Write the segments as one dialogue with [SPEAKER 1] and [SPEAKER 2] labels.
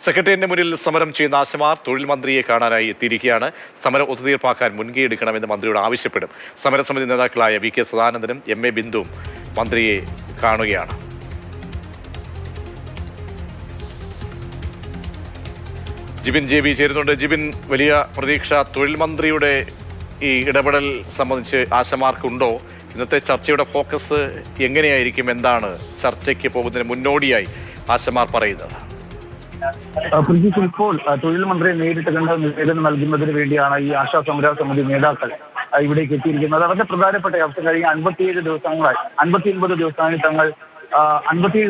[SPEAKER 1] സെക്രട്ടേറിയറ്റിന് മുന്നിൽ സമരം ചെയ്യുന്ന ആശമാർ തൊഴിൽ മന്ത്രിയെ കാണാനായി എത്തിയിരിക്കുകയാണ്. സമരം ഒത്തുതീർപ്പാക്കാൻ മുൻകൈയെടുക്കണമെന്ന് മന്ത്രിയോട് ആവശ്യപ്പെടും. സമരസമിതി നേതാക്കളായ വി കെ സദാനന്ദനും എം എ ബിന്ദുവും മന്ത്രിയെ കാണുകയാണ്. ജിബിൻ ജെ ബി ചേരുന്നുണ്ട്. ജിബിൻ, വലിയ പ്രതീക്ഷ തൊഴിൽ മന്ത്രിയുടെ ഈ ഇടപെടൽ സംബന്ധിച്ച് ആശമാർക്കുണ്ടോ? ഇന്നത്തെ ചർച്ചയുടെ ഫോക്കസ് എങ്ങനെയായിരിക്കും? എന്താണ് ചർച്ചയ്ക്ക് പോകുന്നതിന് മുന്നോടിയായി ആശമാർ പറയുന്നത്?
[SPEAKER 2] ഇപ്പോൾ തൊഴിൽ മന്ത്രിയെ നേരിട്ട് കണ്ട് നിവേദനം നൽകുന്നതിന് വേണ്ടിയാണ് ഈ ആശാ സമര സമിതി നേതാക്കൾ ഇവിടേക്ക് എത്തിയിരിക്കുന്നത്. വളരെ പ്രധാനപ്പെട്ട അവസ്ഥ കഴിഞ്ഞ 57 ദിവസങ്ങളായി 59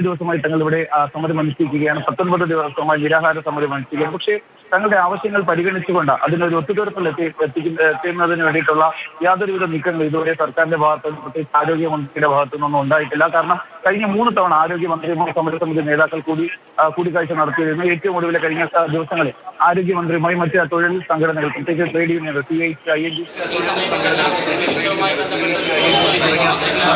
[SPEAKER 2] ദിവസമായി തങ്ങൾ ഇവിടെ സമരം അനുഷ്ഠിക്കുകയാണ്. 19 ദിവസമായി നിരാഹാര സമരം അനുഷ്ഠിക്കുകയാണ്. പക്ഷേ തങ്ങളുടെ ആവശ്യങ്ങൾ പരിഗണിച്ചുകൊണ്ട് അതിനൊരു ഒത്തുതീർപ്പിൽ എത്തുന്നതിന് വേണ്ടിയിട്ടുള്ള യാതൊരുവിധ നീക്കങ്ങൾ ഇതുവരെ സർക്കാരിന്റെ ഭാഗത്തുനിന്ന്, പ്രത്യേകിച്ച് ആരോഗ്യമന്ത്രിയുടെ ഭാഗത്തുനിന്നൊന്നും ഉണ്ടായിട്ടില്ല. കാരണം കഴിഞ്ഞ 3 തവണ ആരോഗ്യമന്ത്രിയുമായി സമരസമിതി നേതാക്കൾ കൂടിക്കാഴ്ച നടത്തിയിരുന്നു. ഏറ്റവും ഒടുവിലെ കഴിഞ്ഞ ദിവസങ്ങളിൽ ആരോഗ്യമന്ത്രിയുമായി മറ്റ് തൊഴിൽ സംഘടനകൾ, പ്രത്യേകിച്ച് ട്രേഡ് യൂണിയനുകൾ,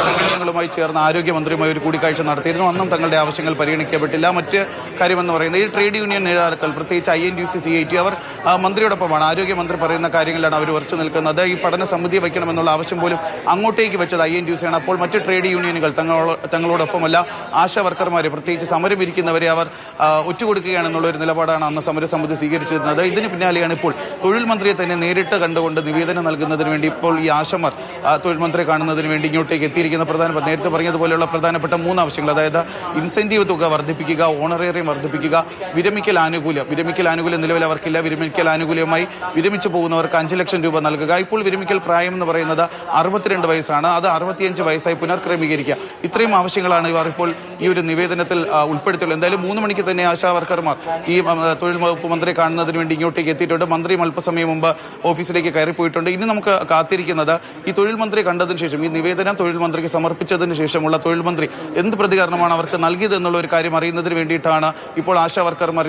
[SPEAKER 3] സംഘടനകളുമായി ചേർന്ന് ആരോഗ്യമന്ത്രിയുമായി ഒരു കൂടിക്കാഴ്ച നടത്തിയിരുന്നു. അന്നും തങ്ങളുടെ ആവശ്യങ്ങൾ പരിഗണിക്കപ്പെട്ടില്ല. മറ്റ് കാര്യമെന്ന് പറയുന്നത് ഈ ട്രേഡ് യൂണിയൻ നേതാക്കൾ, പ്രത്യേകിച്ച് INTUC CIT, അവർ മന്ത്രിയോടൊപ്പമാണ്. ആരോഗ്യമന്ത്രി പറയുന്ന കാര്യങ്ങളിലാണ് അവർ ഉറച്ചു നിൽക്കുന്നത്. ഈ പഠന സമിതി വയ്ക്കണമെന്നുള്ള ആവശ്യം പോലും അങ്ങോട്ടേക്ക് വെച്ചത് INTUC ആണ്. അപ്പോൾ മറ്റ് ട്രേഡ് യൂണിയനുകൾ തങ്ങളോടൊപ്പമല്ല. ആശാ വർക്കർമാരെ, പ്രത്യേകിച്ച് സമരം ഇരിക്കുന്നവരെ അവർ ഒറ്റുകൊടുക്കുകയാണെന്നുള്ള ഒരു നിലപാടാണ് അന്ന് സമരസമിതി സ്വീകരിച്ചിരുന്നത്. ഇതിന് പിന്നാലെയാണ് ഇപ്പോൾ തൊഴിൽ മന്ത്രിയെ തന്നെ നേരിട്ട് കണ്ടുകൊണ്ട് നിവേദനം നൽകുന്നതിന് വേണ്ടി ഇപ്പോൾ ഈ ആശമാർ തൊഴിൽ മന്ത്രിയെ കാണുന്നതിന് വേണ്ടി ഇങ്ങോട്ടേക്ക് എത്തിയിരിക്കുന്ന നേരത്തെ പറഞ്ഞതുപോലെയുള്ള പ്രധാനപ്പെട്ട 3 ആവശ്യങ്ങൾ, അതായത് ഇൻസെന്റീവ് തുക വർദ്ധിപ്പിക്കുക, ഓണറേറിയം വർദ്ധിപ്പിക്കുക, വിരമിക്കൽ ആനുകൂല്യം നിലവിൽ അവർക്കില്ല. വിരമിക്കൽ ആനുകൂല്യമായി വിരമിച്ചു പോകുന്നവർക്ക് 5 ലക്ഷം രൂപ നൽകുക. ഇപ്പോൾ വിരമിക്കൽ പ്രായം എന്ന് പറയുന്നത് 62 വയസ്സാണ്. അത് 65 വയസ്സായി പുനർക്രമീകരിക്കുക. ഇത്രയും ആവശ്യങ്ങളാണ് ഇവർ ഇപ്പോൾ ഈ ഒരു നിവേദനത്തിൽ ഉൾപ്പെടുത്തിയുള്ളത്. എന്തായാലും 3 മണിക്ക് തന്നെ ആശാ വർക്കർമാർ ഈ തൊഴിൽ വകുപ്പ് മന്ത്രിയെ കാണുന്നതിന് വേണ്ടി ഇങ്ങോട്ടേക്ക് എത്തിയിട്ടുണ്ട്. മന്ത്രി അല്പസമയം മുമ്പ് ഓഫീസിലേക്ക് കയറിപ്പോയിട്ടുണ്ട്. ഇനി നമുക്ക് കാത്തിരിക്കുന്നത് ഈ തൊഴിൽ മന്ത്രി കണ്ടതിന് ശേഷം, ഈ നിവേദനം തൊഴിൽ മന്ത്രിക്ക് സമർപ്പിച്ചതിന് ശേഷമുള്ള തൊഴിൽ മന്ത്രി എന്ത് പ്രതികരണമാണ് അവർക്ക് നൽകിയത് എന്നുള്ള ഒരു കാര്യം അറിയുന്നതിന് വേണ്ടിയിട്ടാണ് ഇപ്പോൾ ആശാ വർക്കർമാർ